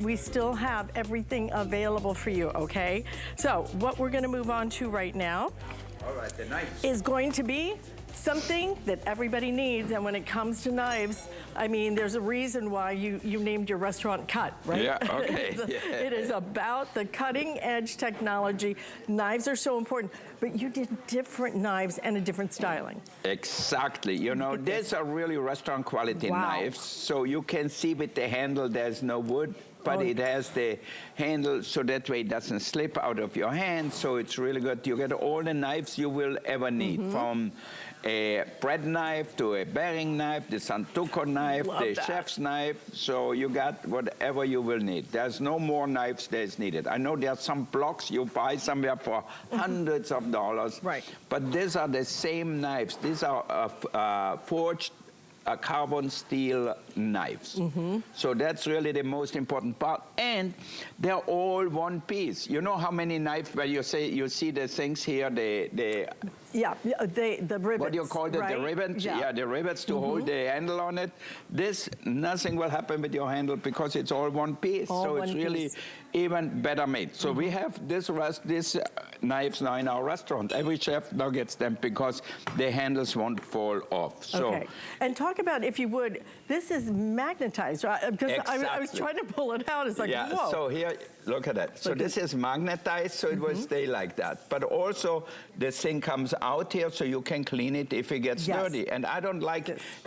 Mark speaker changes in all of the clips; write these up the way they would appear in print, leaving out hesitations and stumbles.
Speaker 1: We still have everything available for you, okay? So what we're gonna move on to right now
Speaker 2: the knives.
Speaker 1: is going to be something that everybody needs, and when it comes to knives, I mean, there's a reason why you named your restaurant Cut, right?
Speaker 2: Yeah, okay.
Speaker 1: It is about the cutting edge technology. Knives are so important, but you did different knives and a different styling.
Speaker 2: Exactly. You know, these are really restaurant quality knives. So you can see with the handle, there's no wood, but it has the handle so that way it doesn't slip out of your hand. So it's really good. You get all the knives you will ever need, from a bread knife to a bearing knife, the Santoku knife, chef's knife. So you got whatever you will need. There's no more knives that's needed. I know there's some blocks you buy somewhere for hundreds of dollars.
Speaker 1: Right.
Speaker 2: But these are the same knives. These are forged carbon steel knives. So that's really the most important part. And they're all one piece. You know how many knives where you see the things here, the rivets. What do you call it?
Speaker 1: Right?
Speaker 2: The rivets? Yeah, the rivets to hold the handle on it. Nothing will happen with your handle because it's all one piece. So it's really even better made. So we have these knives now in our restaurant. Every chef now gets them because the handles won't fall off. So,
Speaker 1: okay. And talk about, if you would, this is magnetized, right? Because I was trying to pull it out. It's like, whoa.
Speaker 2: So here, look at that. So this is magnetized, so it will stay like that. But also, this thing comes out here, so you can clean it if it gets dirty. And I don't like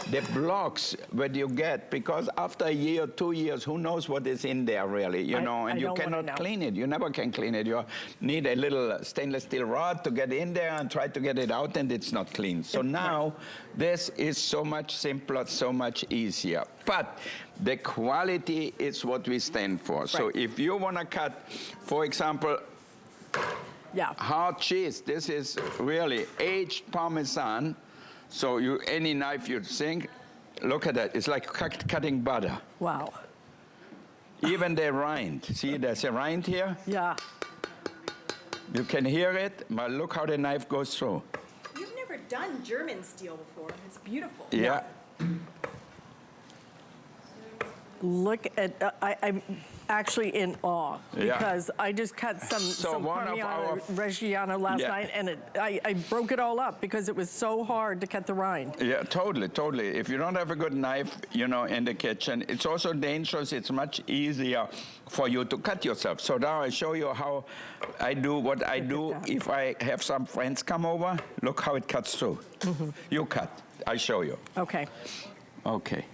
Speaker 2: the blocks that you get, because after a year, 2 years, who knows what is in there, really, you know? And you cannot clean it. You never can clean it. You need a little stainless steel rod to get in there and try to get it out, and it's not clean. So now, this is so much simpler, so much easier. But the quality is what we stand for. So if you want to cut, for example, hard cheese, this is really aged Parmesan. So any knife you think, look at that. It's like cutting butter.
Speaker 1: Wow.
Speaker 2: Even the rind. See, there's a rind here.
Speaker 1: Yeah.
Speaker 2: You can hear it, but look how the knife goes through.
Speaker 3: You've never done German steel before. It's beautiful.
Speaker 2: Yeah.
Speaker 1: Look at, I'm actually in awe, because I just cut some Parmigiano Reggiano last night, and I broke it all up because it was so hard to cut the rind.
Speaker 2: Yeah, totally, totally. If you don't have a good knife, you know, in the kitchen, it's also dangerous. It's much easier for you to cut yourself. So now I show you how I do what I do if I have some friends come over. Look how it cuts through. You cut. I show you.
Speaker 1: Okay.
Speaker 2: Okay.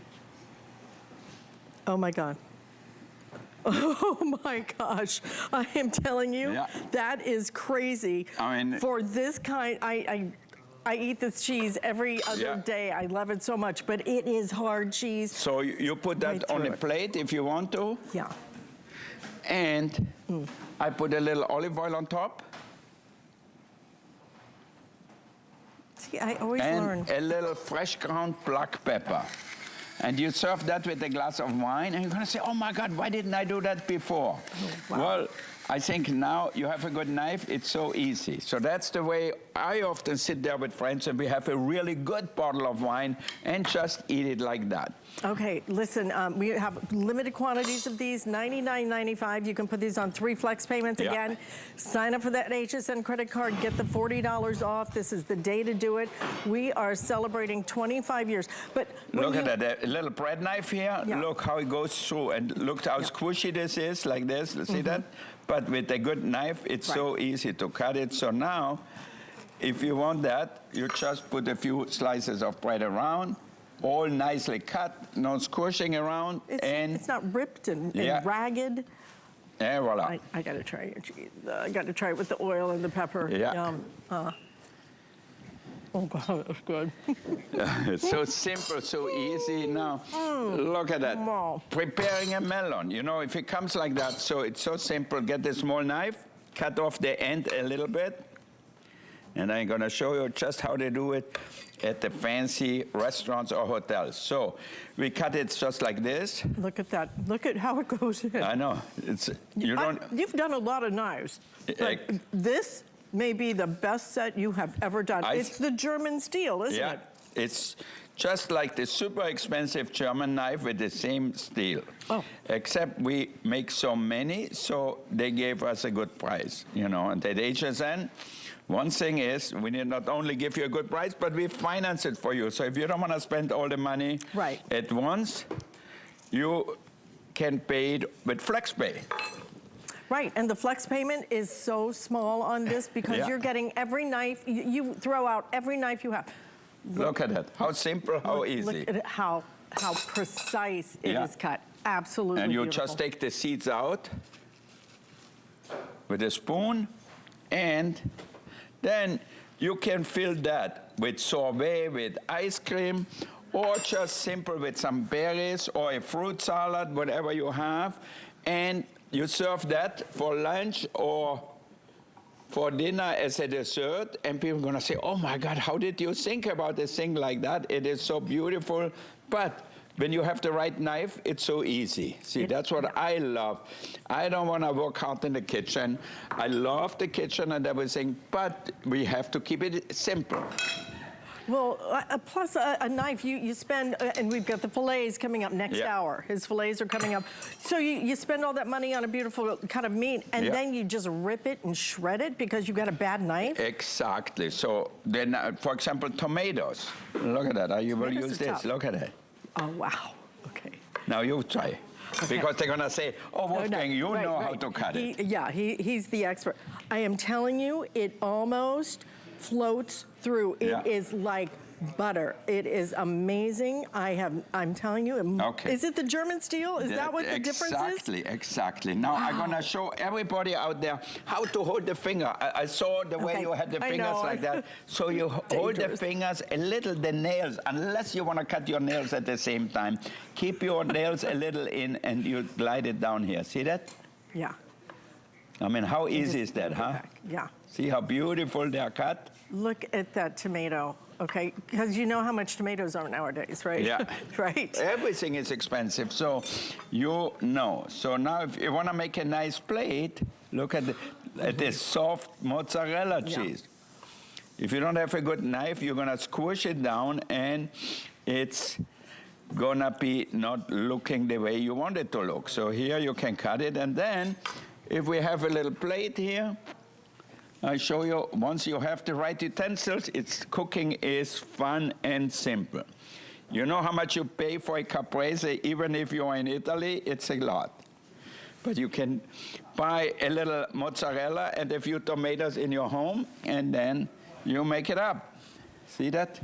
Speaker 1: Oh my God. Oh my gosh. I am telling you, that is crazy.
Speaker 2: I mean,
Speaker 1: for this kind, I eat this cheese every other day. I love it so much, but it is hard cheese.
Speaker 2: So you put that on a plate if you want to.
Speaker 1: Yeah.
Speaker 2: And I put a little olive oil on top.
Speaker 1: See, I always learn.
Speaker 2: And a little fresh ground black pepper. And you serve that with a glass of wine, and you're going to say, oh, my God, why didn't I do that before?
Speaker 1: Wow.
Speaker 2: Well, I think now you have a good knife, it's so easy. So that's the way I often sit there with friends, and we have a really good bottle of wine and just eat it like that.
Speaker 1: Okay, listen, we have limited quantities of these, $99.95. You can put these on 3 flex payments. Again, sign up for that HSN credit card, get the $40 off. This is the day to do it. We are celebrating 25 years. But
Speaker 2: look at that, a little bread knife here. Look how it goes through, and look how squishy this is, like this. See that? But with a good knife, it's so easy to cut it. So now, if you want that, you just put a few slices of bread around, all nicely cut, no squishing around.
Speaker 1: It's not ripped and ragged.
Speaker 2: And voila.
Speaker 1: I gotta try your cheese. I gotta try it with the oil and the pepper. Yum. Oh God, that's good.
Speaker 2: It's so simple, so easy. Now, look at that.
Speaker 1: Wow.
Speaker 2: Preparing a melon. You know, if it comes like that, so it's so simple. Get a small knife, cut off the end a little bit, and I'm gonna show you just how they do it at the fancy restaurants or hotels. So we cut it just like this.
Speaker 1: Look at that. Look at how it goes in.
Speaker 2: I know.
Speaker 1: You've done a lot of knives, but this may be the best set you have ever done. It's the German steel, isn't it?
Speaker 2: It's just like the super expensive German knife with the same steel.
Speaker 1: Oh.
Speaker 2: Except we make so many, so they gave us a good price, you know. And at HSN, one thing is, we need not only give you a good price, but we finance it for you. So if you don't want to spend all the money at once, you can pay it with FlexPay.
Speaker 1: Right, and the flex payment is so small on this because you're getting every knife, you throw out every knife you have.
Speaker 2: Look at that, how simple, how easy.
Speaker 1: Look at it, how precise it is cut. Absolutely
Speaker 2: And you
Speaker 1: beautiful.
Speaker 2: just take the seeds out with a spoon, and then you can fill that with sorbet, with ice cream, or just simple with some berries or a fruit salad, whatever you have. And you serve that for lunch or for dinner as a dessert, and people are going to say, oh my God, how did you think about a thing like that? It is so beautiful. But when you have the right knife, it's so easy. See, that's what I love. I don't want to work hard in the kitchen. I love the kitchen and everything, but we have to keep it simple.
Speaker 1: Well, plus a knife, you spend, and we've got the fillets coming up next hour. His fillets are coming up. So you spend all that money on a beautiful cut of meat, and then you just rip it and shred it because you've got a bad knife?
Speaker 2: Exactly. So then, for example, tomatoes. Look at that. You will use this.
Speaker 1: Tough.
Speaker 2: Look at it.
Speaker 1: Oh, wow. Okay.
Speaker 2: Now you try. Okay. Because they're going to say, oh, Wolfgang, you know how to cut it.
Speaker 1: He's the expert. I am telling you, it almost floats through. It is like butter. It is amazing. I'm telling you. Is it the German steel? Is that what the difference is?
Speaker 2: Exactly. Now I'm going to show everybody out there how to hold the finger. I saw the way you had the fingers like that. So you hold the fingers a little, the nails, unless you want to cut your nails at the same time. Keep your nails a little in and you glide it down here. See that?
Speaker 1: Yeah.
Speaker 2: I mean, how easy is that, huh?
Speaker 1: Yeah.
Speaker 2: See how beautiful they are cut?
Speaker 1: Look at that tomato, okay? Because you know how much tomatoes are nowadays, right?
Speaker 2: Yeah.
Speaker 1: Right?
Speaker 2: Everything is expensive, so you know. So now if you want to make a nice plate, look at this soft mozzarella cheese. If you don't have a good knife, you're going to squish it down, and it's going to be not looking the way you want it to look. So here you can cut it, and then if we have a little plate here, I show you, once you have the right utensils, cooking is fun and simple. You know how much you pay for a caprese, even if you're in Italy, it's a lot. But you can buy a little mozzarella and a few tomatoes in your home, and then you make it up. See that?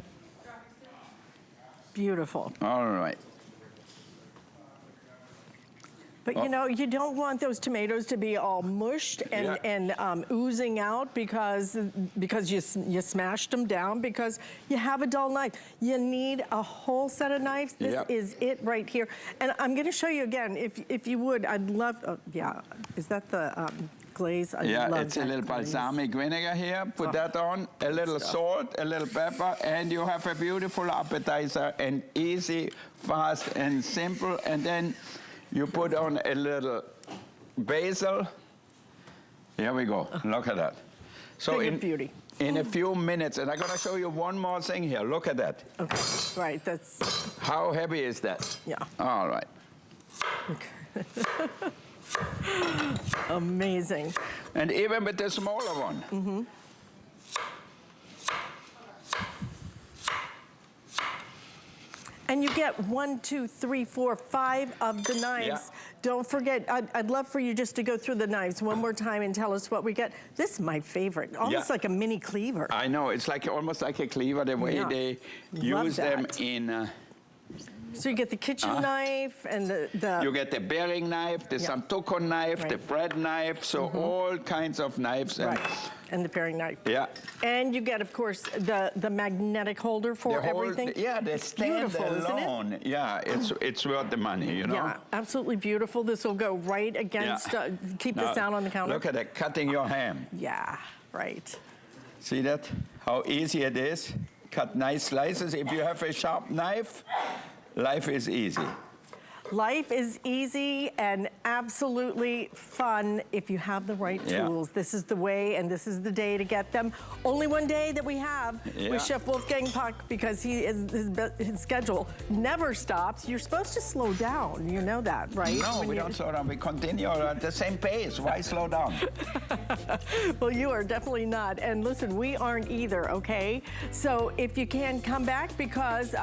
Speaker 1: Beautiful.
Speaker 2: All right.
Speaker 1: But you know, you don't want those tomatoes to be all mushed and oozing out because you smashed them down because you have a dull knife. You need a whole set of knives. This is it right here. And I'm going to show you again, if you would. I'd love. Is that the glaze?
Speaker 2: It's a little balsamic vinegar here. Put that on. A little salt, a little pepper, and you have a beautiful appetizer, and easy, fast, and simple. And then you put on a little basil. Here we go. Look at that. So in a few minutes, and I'm going to show you one more thing here. Look at that.
Speaker 1: Okay, right. That's.
Speaker 2: How heavy is that?
Speaker 1: Yeah.
Speaker 2: All right.
Speaker 1: Okay. Amazing.
Speaker 2: And even with the smaller one.
Speaker 1: Mm-hmm. And you get 1, 2, 3, 4, 5 of the knives.
Speaker 2: Yeah.
Speaker 1: Don't forget, I'd love for you just to go through the knives one more time and tell us what we get. This is my favorite, almost like a mini cleaver.
Speaker 2: I know, it's like almost like a cleaver, the way they use them in...
Speaker 1: So you get the kitchen knife and the...
Speaker 2: You get the bearing knife, the Santoku knife, the bread knife, so all kinds of knives.
Speaker 1: And the paring knife.
Speaker 2: Yeah.
Speaker 1: And you get, of course, the magnetic holder for everything.
Speaker 2: Yeah, the stand alone.
Speaker 1: Isn't it?
Speaker 2: Yeah, it's worth the money, you know?
Speaker 1: Yeah, absolutely beautiful. This will go right against, keep this down on the counter.
Speaker 2: Look at that, cutting your ham.
Speaker 1: Yeah, right.
Speaker 2: See that? How easy it is? Cut nice slices. If you have a sharp knife, life is easy.
Speaker 1: Life is easy and absolutely fun if you have the right tools. This is the way and this is the day to get them. Only one day that we have with Chef Wolfgang Puck because his schedule never stops. You're supposed to slow down. You know that, right?
Speaker 2: No, we don't slow down. We continue at the same pace. Why slow down?
Speaker 1: Well, you are definitely not. And listen, we aren't either, okay? So if you can, come back because